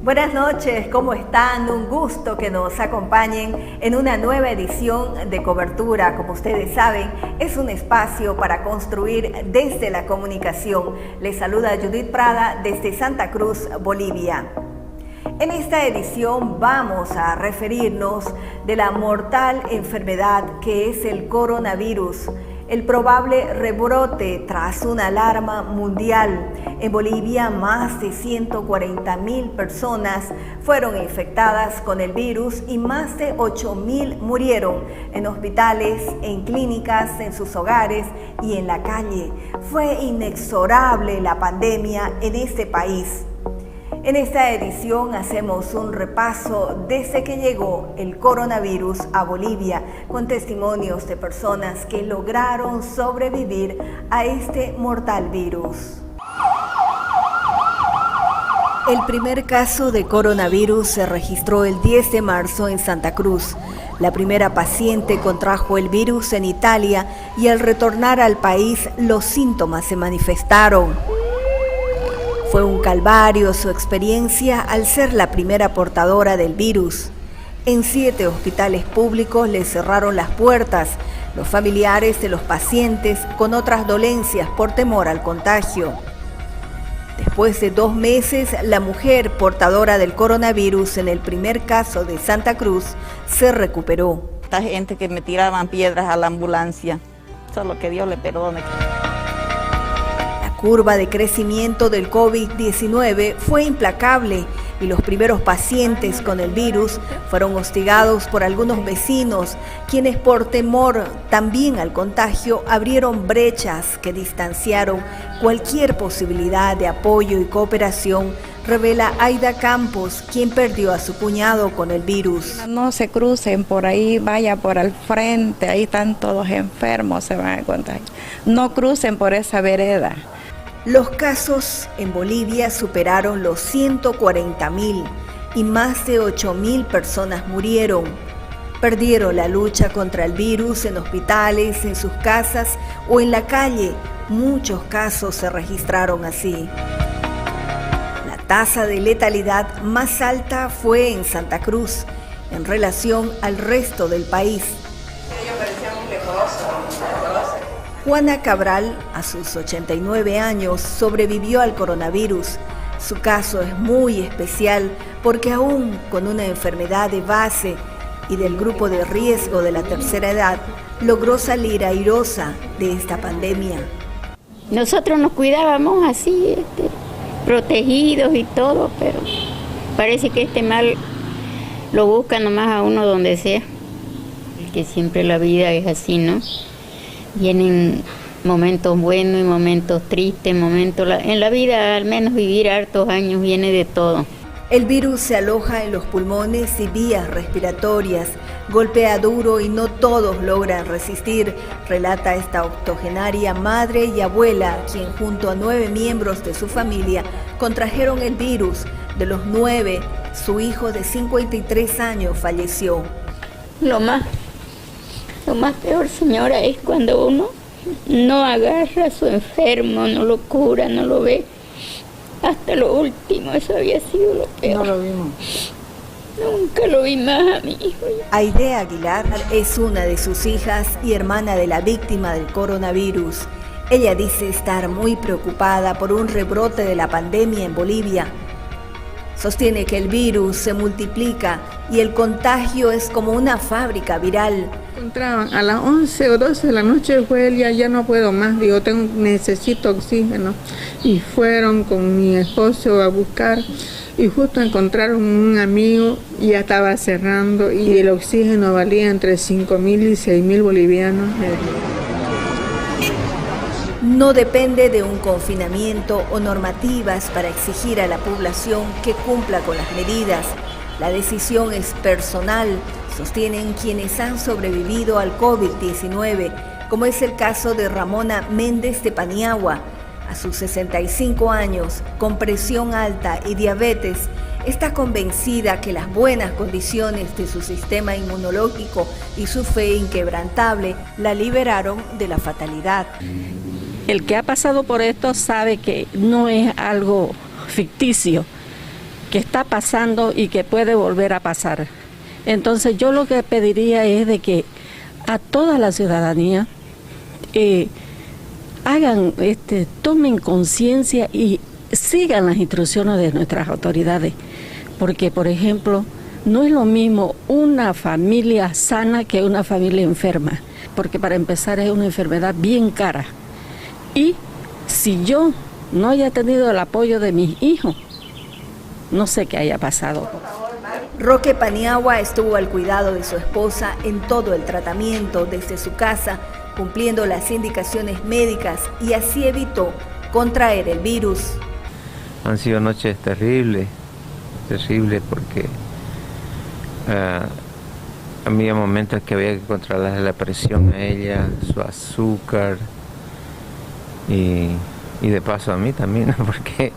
Buenas noches, ¿cómo están? Un gusto que nos acompañen en una nueva edición de Cobertura. Como ustedes saben, es un espacio para construir desde la comunicación. Les saluda Judith Prada desde Santa Cruz, Bolivia. En esta edición vamos a referirnos de la mortal enfermedad que es el coronavirus, el probable rebrote tras una alarma mundial. En Bolivia, más de 140.000 personas fueron infectadas con el virus y más de 8.000 murieron en hospitales, en clínicas, en sus hogares y en la calle. Fue inexorable la pandemia en este país. En esta edición hacemos un repaso desde que llegó el coronavirus a Bolivia, con testimonios de personas que lograron sobrevivir a este mortal virus. El primer caso de coronavirus se registró el 10 de marzo en Santa Cruz. La primera paciente contrajo el virus en Italia y al retornar al país los síntomas se manifestaron. Fue un calvario su experiencia al ser la primera portadora del virus. En 7 hospitales públicos le cerraron las puertas los familiares de los pacientes con otras dolencias por temor al contagio. Después de 2 meses, la mujer portadora del coronavirus en el primer caso de Santa Cruz se recuperó. Esta gente que me tiraban piedras a la ambulancia, solo que Dios le perdone. La curva de crecimiento del COVID-19 fue implacable y los primeros pacientes con el virus fueron hostigados por algunos vecinos, quienes por temor también al contagio abrieron brechas que distanciaron cualquier posibilidad de apoyo y cooperación, revela Aida Campos, quien perdió a su cuñado con el virus. No se crucen por ahí, vaya por al frente, ahí están todos enfermos, se van a contagiar. No crucen por esa vereda. Los casos en Bolivia superaron los 140.000 y más de 8.000 personas murieron. Perdieron la lucha contra el virus en hospitales, en sus casas o en la calle. Muchos casos se registraron así. La tasa de letalidad más alta fue en Santa Cruz, en relación al resto del país. Juana Cabral, a sus 89 años, sobrevivió al coronavirus. Su caso es muy especial porque aún con una enfermedad de base y del grupo de riesgo de la tercera edad, logró salir airosa de esta pandemia. Nosotros nos cuidábamos así, protegidos y todo, pero parece que este mal lo busca nomás a uno donde sea, que siempre la vida es así, ¿no? Vienen momentos buenos y momentos tristes, en la vida al menos vivir hartos años viene de todo. El virus se aloja en los pulmones y vías respiratorias, golpea duro y no todos logran resistir, relata esta octogenaria madre y abuela, quien junto a 9 miembros de su familia contrajeron el virus. De los 9, su hijo de 53 años falleció. Lo más peor, señora, es cuando uno no agarra a su enfermo, no lo cura, no lo ve. Hasta lo último, eso había sido lo peor. No lo vimos. Nunca lo vi más a mi hijo. Aide Aguilar es una de sus hijas y hermana de la víctima del coronavirus. Ella dice estar muy preocupada por un rebrote de la pandemia en Bolivia. Sostiene que el virus se multiplica y el contagio es como una fábrica viral. Encontraban a las 11 o 12 de la noche, fue él, ya no puedo más, digo, necesito oxígeno. Y fueron con mi esposo a buscar y justo encontraron un amigo y ya estaba cerrando y el oxígeno valía entre 5.000 y 6.000 bolivianos. No depende de un confinamiento o normativas para exigir a la población que cumpla con las medidas. La decisión es personal, sostienen quienes han sobrevivido al COVID-19, como es el caso de Ramona Méndez de Paniagua. A sus 65 años, con presión alta y diabetes, está convencida que las buenas condiciones de su sistema inmunológico y su fe inquebrantable la liberaron de la fatalidad. El que ha pasado por esto sabe que no es algo ficticio, que está pasando y que puede volver a pasar. Entonces yo lo que pediría es de que a toda la ciudadanía tomen conciencia y sigan las instrucciones de nuestras autoridades, porque por ejemplo no es lo mismo una familia sana que una familia enferma, porque para empezar es una enfermedad bien cara, y si yo no haya tenido el apoyo de mis hijos, no sé qué haya pasado. Roque Paniagua estuvo al cuidado de su esposa en todo el tratamiento desde su casa, cumpliendo las indicaciones médicas, y así evitó contraer el virus. Han sido noches terribles porque había momentos que había que controlar la presión a ella, su azúcar y de paso a mí también, porque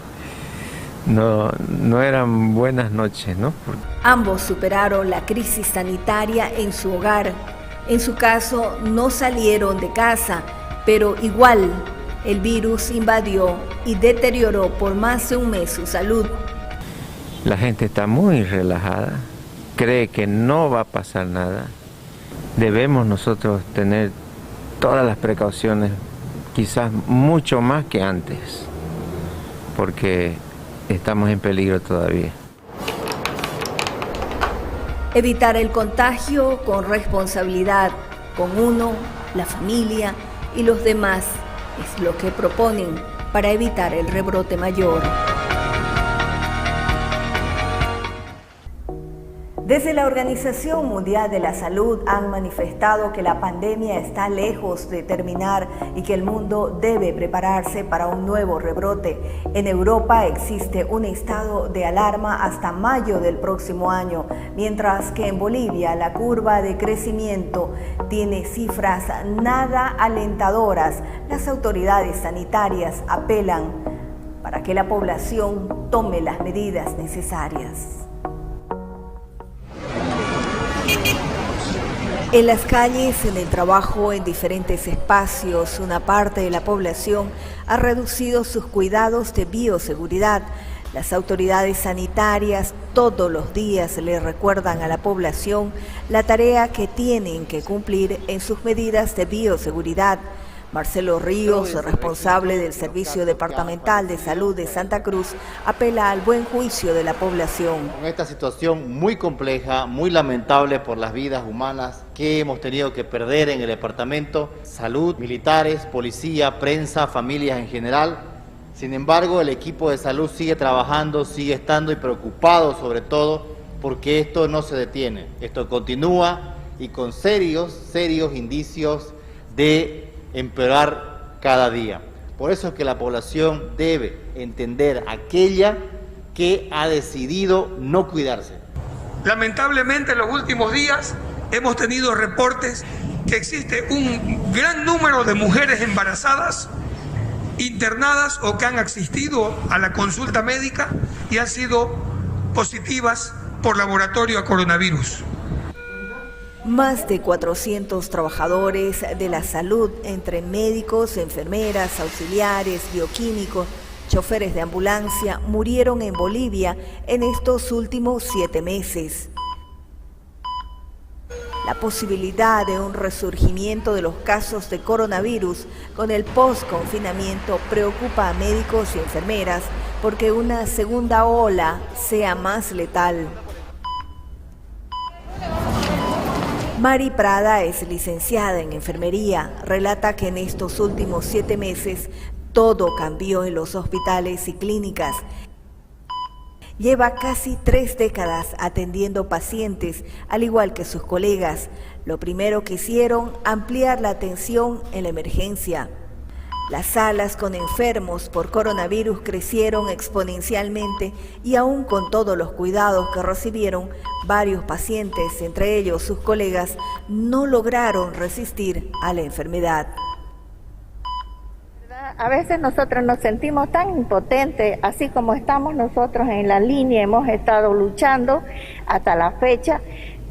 no eran buenas noches, ¿no? Ambos superaron la crisis sanitaria en su hogar. En su caso, no salieron de casa, pero igual el virus invadió y deterioró por más de un mes su salud. La gente está muy relajada, cree que no va a pasar nada. Debemos nosotros tener todas las precauciones, quizás mucho más que antes, porque estamos en peligro todavía. Evitar el contagio con responsabilidad, con uno, la familia y los demás, es lo que proponen para evitar el rebrote mayor. Desde la Organización Mundial de la Salud han manifestado que la pandemia está lejos de terminar y que el mundo debe prepararse para un nuevo rebrote. En Europa existe un estado de alarma hasta mayo del próximo año, mientras que en Bolivia la curva de crecimiento tiene cifras nada alentadoras. Las autoridades sanitarias apelan para que la población tome las medidas necesarias. En las calles, en el trabajo, en diferentes espacios, una parte de la población ha reducido sus cuidados de bioseguridad. Las autoridades sanitarias todos los días le recuerdan a la población la tarea que tienen que cumplir en sus medidas de bioseguridad. Marcelo Ríos, responsable del Servicio Departamental de Salud de Santa Cruz, apela al buen juicio de la población. Con esta situación muy compleja, muy lamentable por las vidas humanas que hemos tenido que perder en el departamento, salud, militares, policía, prensa, familias en general. Sin embargo, el equipo de salud sigue trabajando, sigue estando y preocupado sobre todo porque esto no se detiene. Esto continúa y con serios indicios de empeorar cada día. Por eso es que la población debe entender aquella que ha decidido no cuidarse. Lamentablemente en los últimos días hemos tenido reportes que existe un gran número de mujeres embarazadas, internadas o que han asistido a la consulta médica y han sido positivas por laboratorio a coronavirus. Más de 400 trabajadores de la salud, entre médicos, enfermeras, auxiliares, bioquímicos, choferes de ambulancia, murieron en Bolivia en estos últimos 7 meses. La posibilidad de un resurgimiento de los casos de coronavirus con el post-confinamiento preocupa a médicos y enfermeras porque una segunda ola sea más letal. Mari Prada es licenciada en enfermería. Relata que en estos últimos 7 meses todo cambió en los hospitales y clínicas. Lleva casi 3 décadas atendiendo pacientes, al igual que sus colegas. Lo primero que hicieron, ampliar la atención en la emergencia. Las salas con enfermos por coronavirus crecieron exponencialmente y aún con todos los cuidados que recibieron, varios pacientes, entre ellos sus colegas, no lograron resistir a la enfermedad. A veces nosotros nos sentimos tan impotentes, así como estamos nosotros en la línea, hemos estado luchando hasta la fecha.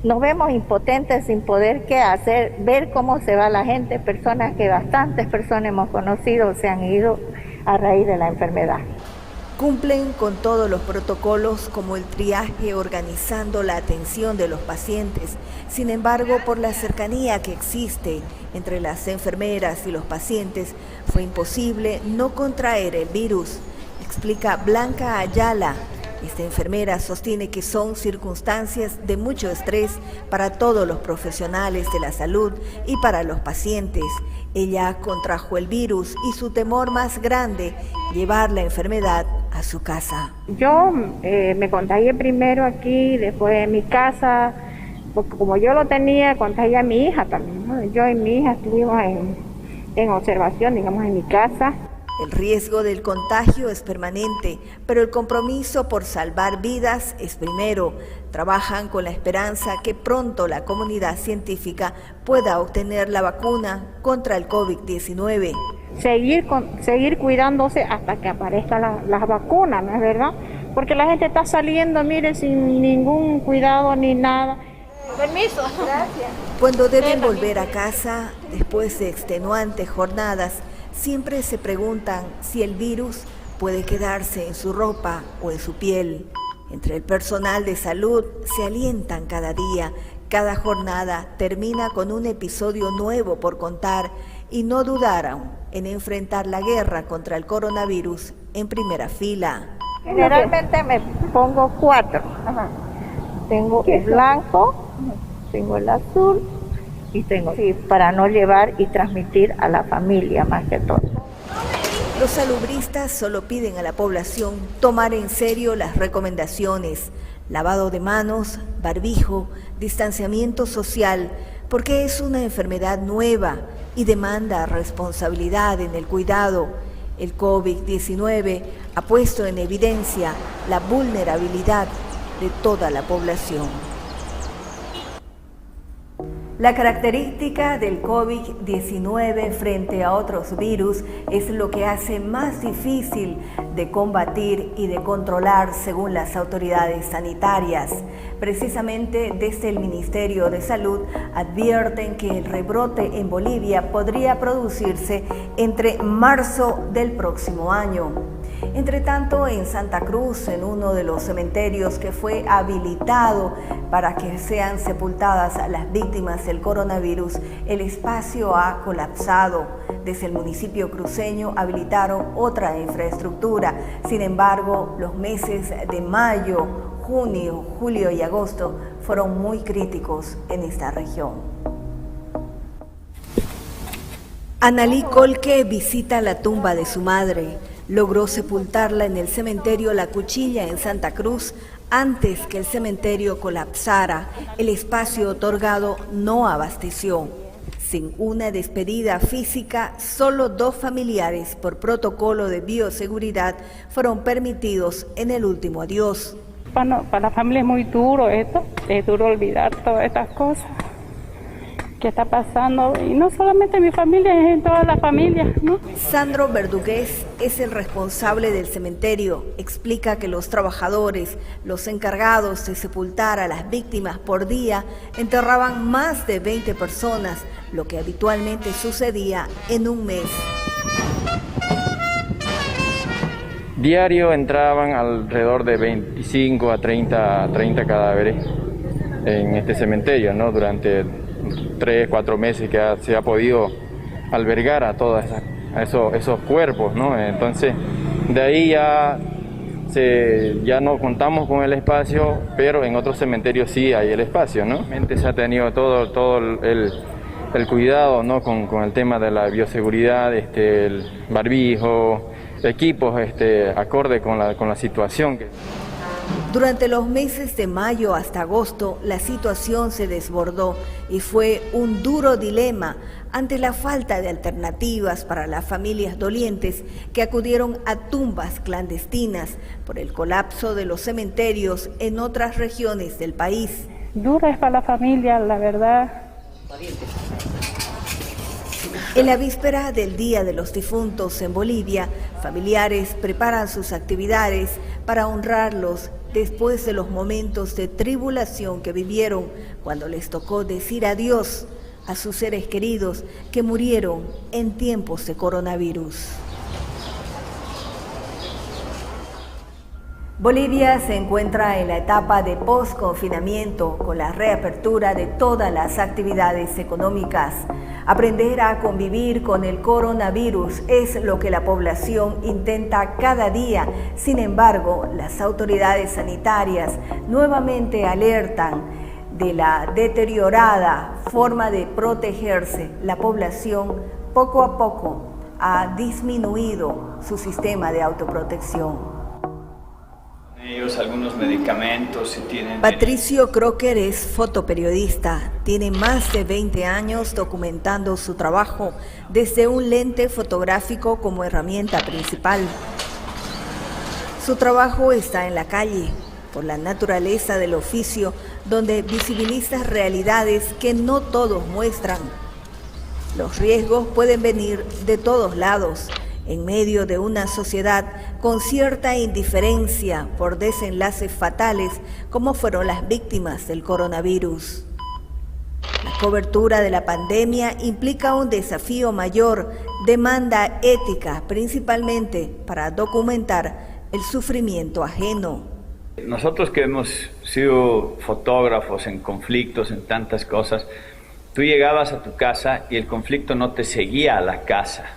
Nos vemos impotentes sin poder qué hacer, ver cómo se va la gente, bastantes personas hemos conocido se han ido a raíz de la enfermedad. Cumplen con todos los protocolos como el triaje, organizando la atención de los pacientes. Sin embargo, por la cercanía que existe entre las enfermeras y los pacientes, fue imposible no contraer el virus, explica Blanca Ayala. Esta enfermera sostiene que son circunstancias de mucho estrés para todos los profesionales de la salud y para los pacientes. Ella contrajo el virus y su temor más grande, llevar la enfermedad a su casa. Yo me contagié primero aquí, después en mi casa, porque como yo lo tenía, contagié a mi hija también, ¿no? Yo y mi hija estuvimos en observación, digamos, en mi casa. El riesgo del contagio es permanente, pero el compromiso por salvar vidas es primero. Trabajan con la esperanza que pronto la comunidad científica pueda obtener la vacuna contra el COVID-19. Seguir cuidándose hasta que aparezcan las vacunas, ¿no es verdad? Porque la gente está saliendo, mire, sin ningún cuidado ni nada. Permiso. Gracias. Cuando deben volver a casa, después de extenuantes jornadas, siempre se preguntan si el virus puede quedarse en su ropa o en su piel. Entre el personal de salud se alientan cada día. Cada jornada termina con un episodio nuevo por contar y no dudaron en enfrentar la guerra contra el coronavirus en primera fila. Generalmente me pongo 4. Ajá. Tengo el blanco, tengo el azul y tengo, para no llevar y transmitir a la familia más que todo. Los salubristas solo piden a la población tomar en serio las recomendaciones: lavado de manos, barbijo, distanciamiento social, porque es una enfermedad nueva y demanda responsabilidad en el cuidado. El COVID-19 ha puesto en evidencia la vulnerabilidad de toda la población. La característica del COVID-19 frente a otros virus es lo que hace más difícil de combatir y de controlar según las autoridades sanitarias. Precisamente desde el Ministerio de Salud advierten que el rebrote en Bolivia podría producirse entre marzo del próximo año. Entre tanto, en Santa Cruz, en uno de los cementerios que fue habilitado para que sean sepultadas las víctimas del coronavirus, el espacio ha colapsado. Desde el municipio cruceño habilitaron otra infraestructura. Sin embargo, los meses de mayo, junio, julio y agosto fueron muy críticos en esta región. Analí Colque visita la tumba de su madre. Logró sepultarla en el cementerio La Cuchilla en Santa Cruz antes que el cementerio colapsara. El espacio otorgado no abasteció. Sin una despedida física, solo 2 familiares por protocolo de bioseguridad fueron permitidos en el último adiós. Para la familia es muy duro esto, es duro olvidar todas estas cosas que está pasando, y no solamente en mi familia, es en toda la familia, ¿no? Sandro Verdugués es el responsable del cementerio. Explica que los trabajadores, los encargados de sepultar a las víctimas por día, enterraban más de 20 personas, lo que habitualmente sucedía en un mes. Diario entraban alrededor de 25 a 30 cadáveres en este cementerio, ¿no? Durante 3-4 meses que se ha podido albergar a todos esos cuerpos, ¿no? Entonces, de ahí ya no contamos con el espacio, pero en otros cementerios sí hay el espacio, ¿no? Se ha tenido todo el cuidado, ¿no? Con el tema de la bioseguridad, el barbijo, equipos acorde con la situación. Durante los meses de mayo hasta agosto, la situación se desbordó y fue un duro dilema ante la falta de alternativas para las familias dolientes que acudieron a tumbas clandestinas por el colapso de los cementerios en otras regiones del país. Dura es para la familia, la verdad. En la víspera del Día de los Difuntos en Bolivia, familiares preparan sus actividades para honrarlos después de los momentos de tribulación que vivieron cuando les tocó decir adiós a sus seres queridos que murieron en tiempos de coronavirus. Bolivia se encuentra en la etapa de post-confinamiento con la reapertura de todas las actividades económicas. Aprender a convivir con el coronavirus es lo que la población intenta cada día. Sin embargo, las autoridades sanitarias nuevamente alertan de la deteriorada forma de protegerse. La población poco a poco ha disminuido su sistema de autoprotección. Ellos algunos medicamentos si tienen... Patricio Crocker es fotoperiodista. Tiene más de 20 años documentando su trabajo desde un lente fotográfico como herramienta principal. Su trabajo está en la calle, por la naturaleza del oficio, donde visibiliza realidades que no todos muestran. Los riesgos pueden venir de todos lados, en medio de una sociedad con cierta indiferencia por desenlaces fatales como fueron las víctimas del coronavirus. La cobertura de la pandemia implica un desafío mayor, demanda ética, principalmente para documentar el sufrimiento ajeno. Nosotros que hemos sido fotógrafos en conflictos, en tantas cosas, tú llegabas a tu casa y el conflicto no te seguía a la casa.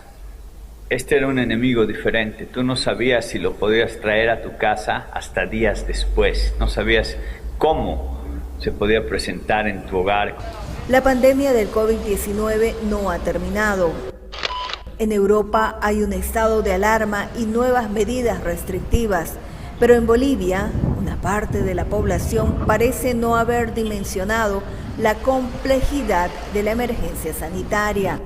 Este era un enemigo diferente. Tú no sabías si lo podías traer a tu casa hasta días después. No sabías cómo se podía presentar en tu hogar. La pandemia del COVID-19 no ha terminado. En Europa hay un estado de alarma y nuevas medidas restrictivas, pero en Bolivia, una parte de la población parece no haber dimensionado la complejidad de la emergencia sanitaria.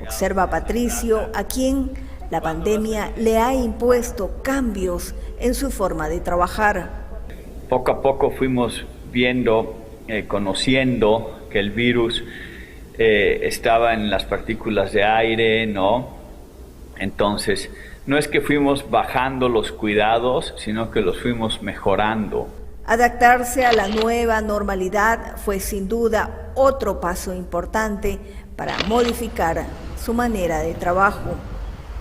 Observa Patricio, a quien la pandemia le ha impuesto cambios en su forma de trabajar. Poco a poco fuimos viendo, conociendo que el virus estaba en las partículas de aire, ¿no? Entonces, no es que fuimos bajando los cuidados, sino que los fuimos mejorando. Adaptarse a la nueva normalidad fue sin duda otro paso importante para modificar su manera de trabajo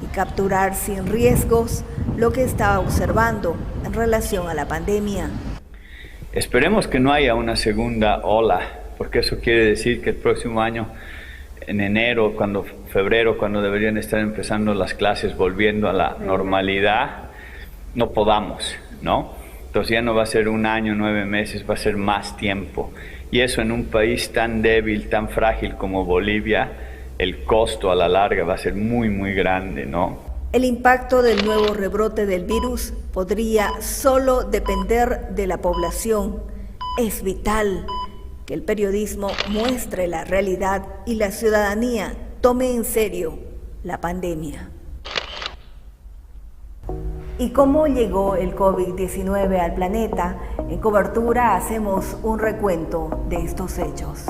y capturar sin riesgos lo que estaba observando en relación a la pandemia. Esperemos que no haya una segunda ola, porque eso quiere decir que el próximo año, en enero, febrero, cuando deberían estar empezando las clases, volviendo a la normalidad, no podamos, ¿no? Entonces ya no va a ser un año, 9 meses, va a ser más tiempo. Y eso en un país tan débil, tan frágil como Bolivia, el costo a la larga va a ser muy, muy grande, ¿no? El impacto del nuevo rebrote del virus podría solo depender de la población. Es vital que el periodismo muestre la realidad y la ciudadanía tome en serio la pandemia. ¿Y cómo llegó el COVID-19 al planeta? En Cobertura hacemos un recuento de estos hechos.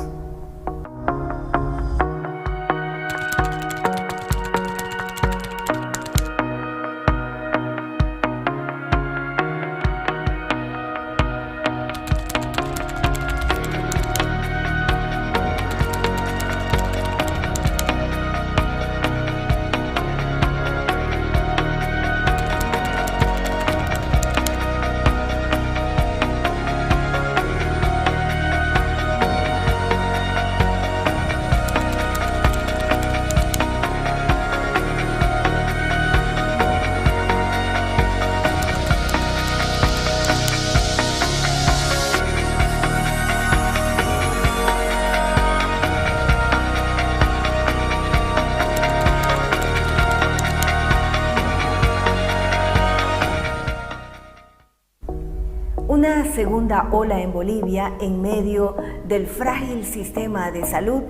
Una segunda ola en Bolivia en medio del frágil sistema de salud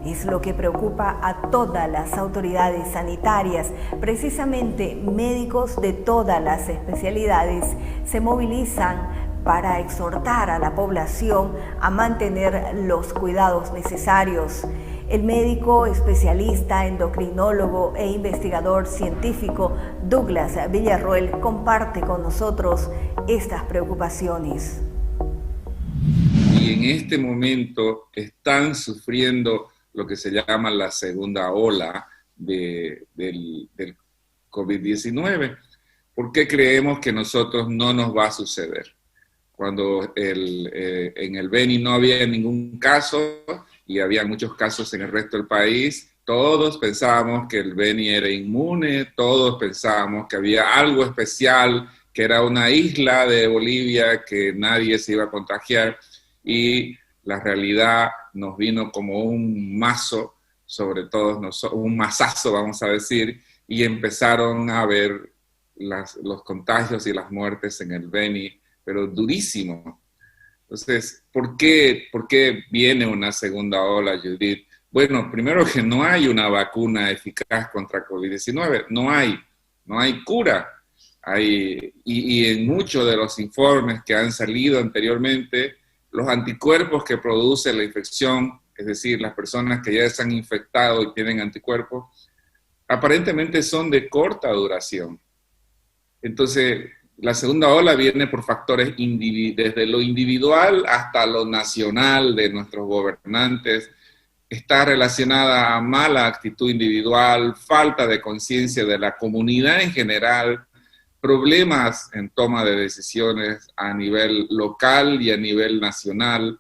es lo que preocupa a todas las autoridades sanitarias. Precisamente médicos de todas las especialidades se movilizan para exhortar a la población a mantener los cuidados necesarios. El médico especialista, endocrinólogo e investigador científico Douglas Villarroel comparte con nosotros estas preocupaciones. Y en este momento están sufriendo lo que se llama la segunda ola del COVID-19. ¿por qué creemos que nosotros no nos va a suceder? Cuando en el Beni no había ningún caso y había muchos casos en el resto del país, todos pensábamos que el Beni era inmune, todos pensábamos que había algo especial, que era una isla de Bolivia, que nadie se iba a contagiar, y la realidad nos vino como un mazo sobre todos nosotros, un mazazo, vamos a decir, y empezaron a ver los contagios y las muertes en el Beni, pero durísimo. Entonces, ¿por qué viene una segunda ola, Judith? Bueno, primero que no hay una vacuna eficaz contra COVID-19, no hay cura. Y en muchos de los informes que han salido anteriormente, los anticuerpos que produce la infección, es decir, las personas que ya se han infectado y tienen anticuerpos, aparentemente son de corta duración. Entonces, la segunda ola viene por factores desde lo individual hasta lo nacional de nuestros gobernantes. Está relacionada a mala actitud individual, falta de conciencia de la comunidad en general, problemas en toma de decisiones a nivel local y a nivel nacional.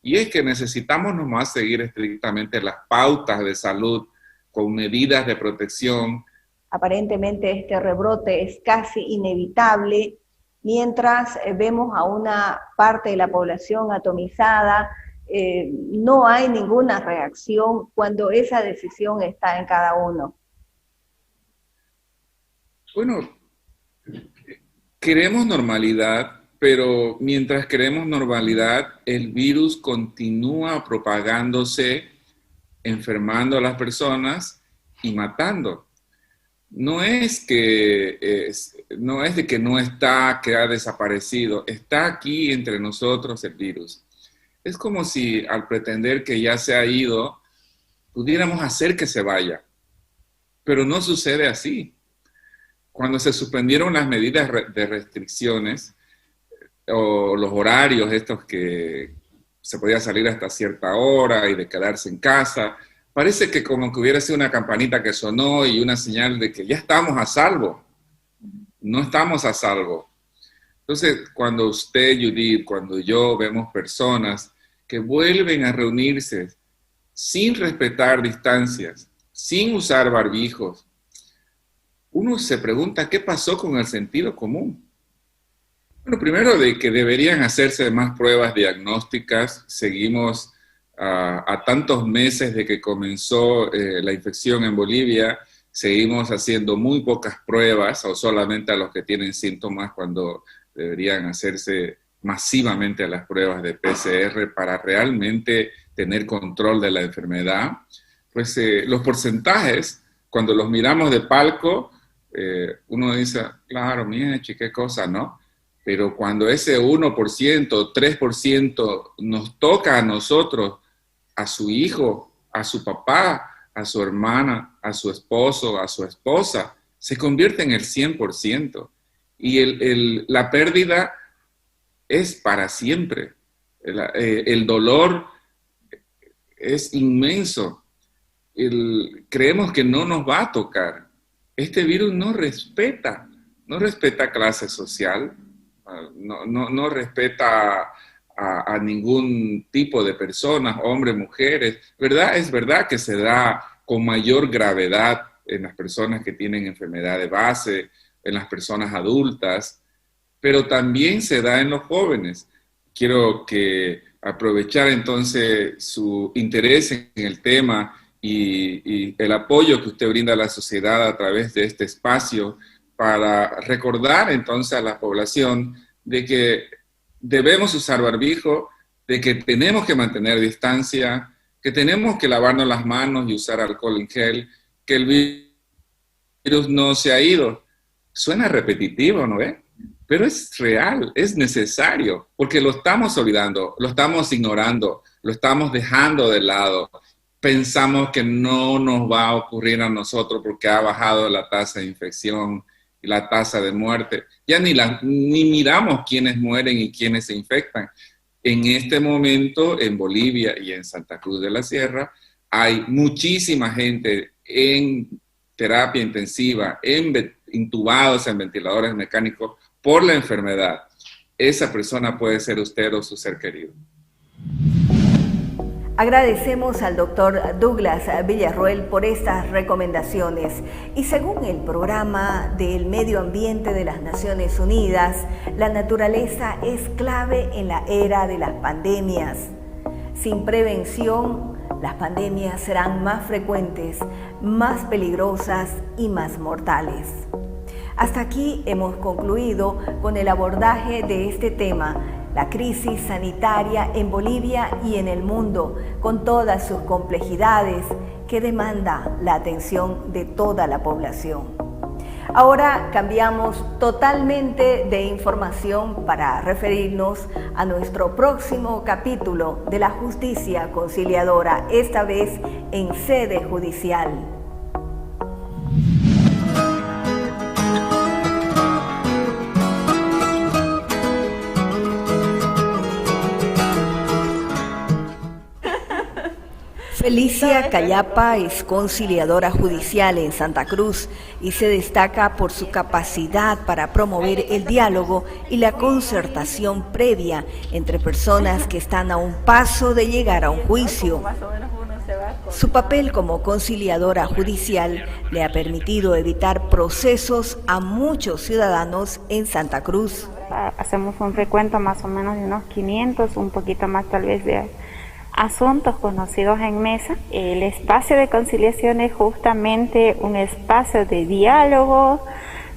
Y es que necesitamos nomás seguir estrictamente las pautas de salud con medidas de protección. Aparentemente este rebrote es casi inevitable, mientras vemos a una parte de la población atomizada, no hay ninguna reacción cuando esa decisión está en cada uno. Bueno, queremos normalidad, pero mientras queremos normalidad, el virus continúa propagándose, enfermando a las personas y matando. No es de que no está, que ha desaparecido, está aquí entre nosotros el virus. Es como si al pretender que ya se ha ido, pudiéramos hacer que se vaya, pero no sucede así. Cuando se suspendieron las medidas de restricciones o los horarios estos que se podía salir hasta cierta hora y de quedarse en casa, parece que como que hubiera sido una campanita que sonó y una señal de que ya estamos a salvo. No estamos a salvo. Entonces, cuando usted, Judith, cuando yo vemos personas que vuelven a reunirse sin respetar distancias, sin usar barbijos, uno se pregunta qué pasó con el sentido común. Bueno, primero de que deberían hacerse más pruebas diagnósticas. Seguimos a tantos meses de que comenzó la infección en Bolivia, seguimos haciendo muy pocas pruebas o solamente a los que tienen síntomas cuando deberían hacerse masivamente las pruebas de PCR para realmente tener control de la enfermedad. Pues los porcentajes, cuando los miramos de palco, uno dice, claro, mire, qué cosa, ¿no? Pero cuando ese 1%, 3% nos toca a nosotros, a su hijo, a su papá, a su hermana, a su esposo, a su esposa, se convierte en el 100%. Y la pérdida es para siempre. El dolor es inmenso. Creemos que no nos va a tocar. Este virus no respeta clase social, no respeta a ningún tipo de personas, hombres, mujeres. Es verdad que se da con mayor gravedad en las personas que tienen enfermedad de base, en las personas adultas, pero también se da en los jóvenes. Quiero aprovechar entonces su interés en el tema y el apoyo que usted brinda a la sociedad a través de este espacio para recordar entonces a la población de que debemos usar barbijo, de que tenemos que mantener distancia, que tenemos que lavarnos las manos y usar alcohol en gel, que el virus no se ha ido. Suena repetitivo, ¿no ve? Pero es real, es necesario, porque lo estamos olvidando, lo estamos ignorando, lo estamos dejando de lado. Pensamos que no nos va a ocurrir a nosotros porque ha bajado la tasa de infección y la tasa de muerte. Ya ni miramos quiénes mueren y quiénes se infectan. En este momento, en Bolivia y en Santa Cruz de la Sierra, hay muchísima gente en terapia intensiva, en intubados en ventiladores mecánicos por la enfermedad, esa persona puede ser usted o su ser querido. Agradecemos al doctor Douglas Villarroel por estas recomendaciones y según el Programa del Medio Ambiente de las Naciones Unidas, la naturaleza es clave en la era de las pandemias. Sin prevención, las pandemias serán más frecuentes, más peligrosas y más mortales. Hasta aquí hemos concluido con el abordaje de este tema, la crisis sanitaria en Bolivia y en el mundo, con todas sus complejidades que demanda la atención de toda la población. Ahora cambiamos totalmente de información para referirnos a nuestro próximo capítulo de la justicia conciliadora, esta vez en sede judicial. Felicia Callapa es conciliadora judicial en Santa Cruz y se destaca por su capacidad para promover el diálogo y la concertación previa entre personas que están a un paso de llegar a un juicio. Su papel como conciliadora judicial le ha permitido evitar procesos a muchos ciudadanos en Santa Cruz. Hacemos un recuento más o menos de unos 500, un poquito más tal vez de asuntos conocidos en mesa. El espacio de conciliación es justamente un espacio de diálogo,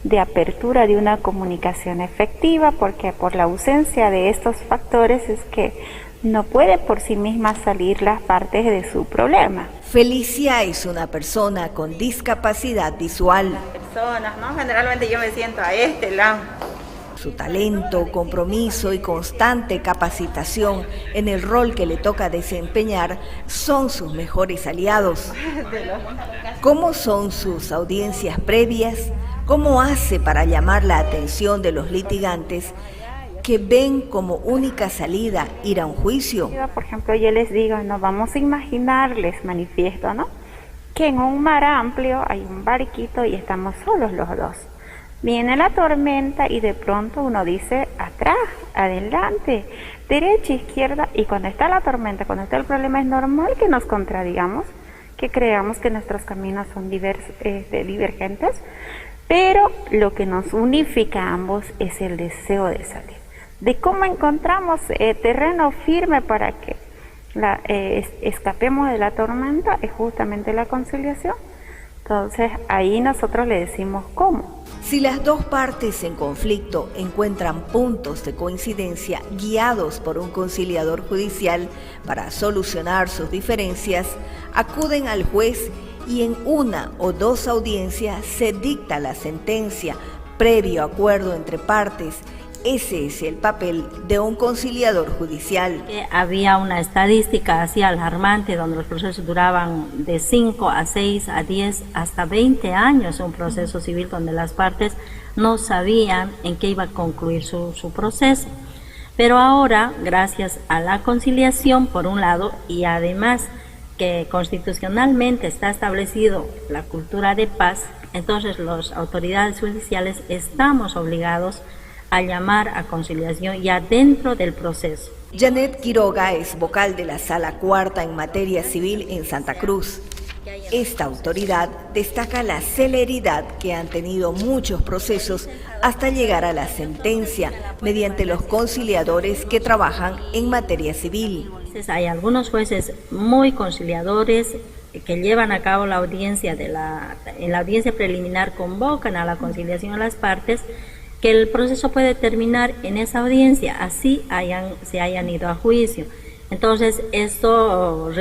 de apertura de una comunicación efectiva, porque por la ausencia de estos factores es que no puede por sí misma salir las partes de su problema. Felicia es una persona con discapacidad visual. Personas, ¿no? Generalmente yo me siento a este lado. Su talento, compromiso y constante capacitación en el rol que le toca desempeñar son sus mejores aliados. ¿Cómo son sus audiencias previas? ¿Cómo hace para llamar la atención de los litigantes que ven como única salida ir a un juicio? Por ejemplo, yo les digo, no vamos a imaginar, les manifiesto, ¿no?, que en un mar amplio hay un barquito y estamos solos los dos. Viene la tormenta y de pronto uno dice atrás, adelante, derecha, izquierda, y cuando está la tormenta, cuando está el problema, es normal que nos contradigamos, que creamos que nuestros caminos son divergentes, pero lo que nos unifica a ambos es el deseo de salir. De cómo encontramos terreno firme para que escapemos de la tormenta es justamente la conciliación. Entonces ahí nosotros le decimos cómo. Si las dos partes en conflicto encuentran puntos de coincidencia guiados por un conciliador judicial para solucionar sus diferencias, acuden al juez y en una o dos audiencias se dicta la sentencia previo acuerdo entre partes. Ese es el papel de un conciliador judicial. Había una estadística así alarmante donde los procesos duraban de 5 a 6 a 10 hasta 20 años, un proceso civil donde las partes no sabían en qué iba a concluir su proceso. Pero ahora, gracias a la conciliación por un lado y además que constitucionalmente está establecido la cultura de paz, entonces las autoridades judiciales estamos obligados a llamar a conciliación ya dentro del proceso. Janet Quiroga es vocal de la Sala Cuarta en materia civil en Santa Cruz. Esta autoridad destaca la celeridad que han tenido muchos procesos hasta llegar a la sentencia mediante los conciliadores que trabajan en materia civil. Hay algunos jueces muy conciliadores que llevan a cabo la audiencia en la audiencia preliminar convocan a la conciliación a las partes, que el proceso puede terminar en esa audiencia, así se hayan ido a juicio. Entonces esto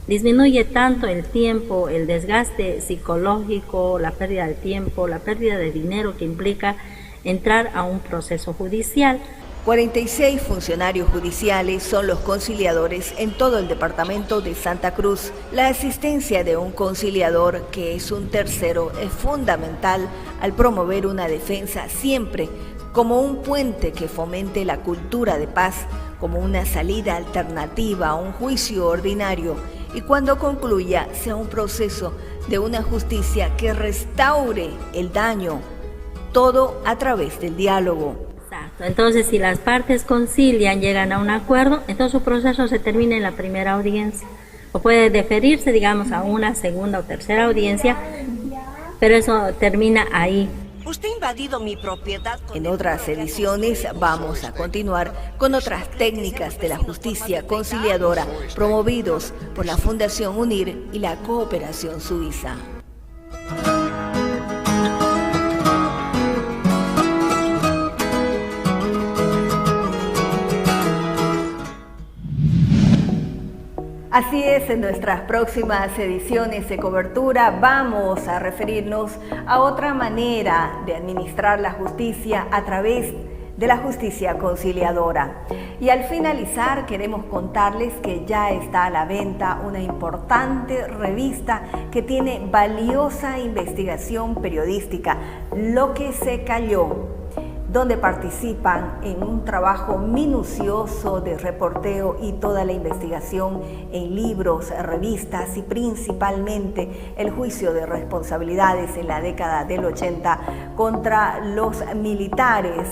disminuye tanto el tiempo, el desgaste psicológico, la pérdida de tiempo, la pérdida de dinero que implica entrar a un proceso judicial. 46 funcionarios judiciales son los conciliadores en todo el departamento de Santa Cruz. La asistencia de un conciliador, que es un tercero, es fundamental al promover una defensa siempre como un puente que fomente la cultura de paz, como una salida alternativa a un juicio ordinario y cuando concluya sea un proceso de una justicia que restaure el daño, todo a través del diálogo. Exacto. Entonces, si las partes concilian, llegan a un acuerdo, entonces su proceso se termina en la primera audiencia. O puede deferirse, digamos, a una segunda o tercera audiencia, pero eso termina ahí. Usted ha invadido mi propiedad. En otras ediciones vamos a continuar con otras técnicas de la justicia conciliadora promovidos por la Fundación UNIR y la Cooperación Suiza. Así es, en nuestras próximas ediciones de cobertura vamos a referirnos a otra manera de administrar la justicia a través de la justicia conciliadora. Y al finalizar queremos contarles que ya está a la venta una importante revista que tiene valiosa investigación periodística, Lo que se cayó, donde participan en un trabajo minucioso de reporteo y toda la investigación en libros, revistas y principalmente el juicio de responsabilidades en la década del 80 contra los militares,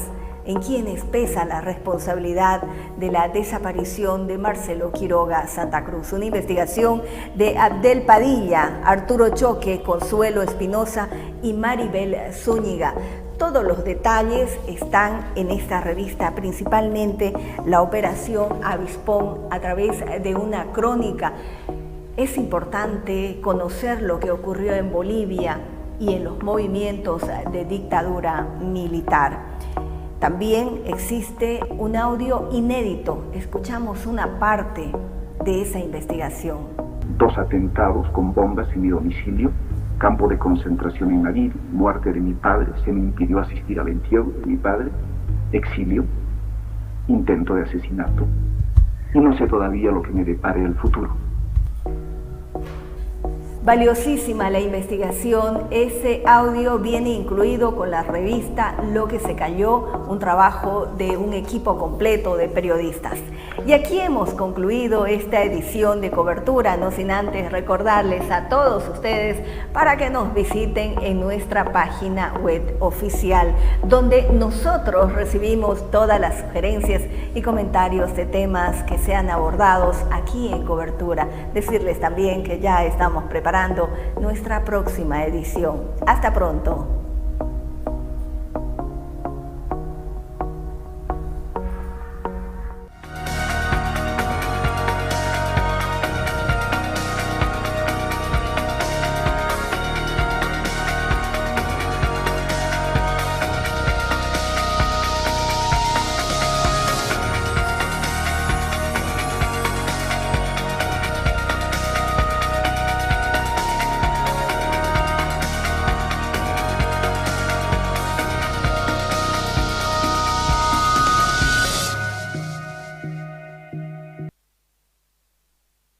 en quienes pesa la responsabilidad de la desaparición de Marcelo Quiroga Santa Cruz. Una investigación de Abdel Padilla, Arturo Choque, Consuelo Espinosa y Maribel Zúñiga. Todos los detalles están en esta revista, principalmente la operación Avispón a través de una crónica. Es importante conocer lo que ocurrió en Bolivia y en los movimientos de dictadura militar. También existe un audio inédito. Escuchamos una parte de esa investigación. 2 atentados con bombas en mi domicilio, campo de concentración en Madrid, muerte de mi padre, se me impidió asistir al entierro de mi padre, exilio, intento de asesinato. Y no sé todavía lo que me depare el futuro. Valiosísima la investigación, ese audio viene incluido con la revista Lo que se cayó, un trabajo de un equipo completo de periodistas. Y aquí hemos concluido esta edición de cobertura, no sin antes recordarles a todos ustedes para que nos visiten en nuestra página web oficial, donde nosotros recibimos todas las sugerencias y comentarios de temas que sean abordados aquí en cobertura. Decirles también que ya estamos preparando nuestra próxima edición. Hasta pronto.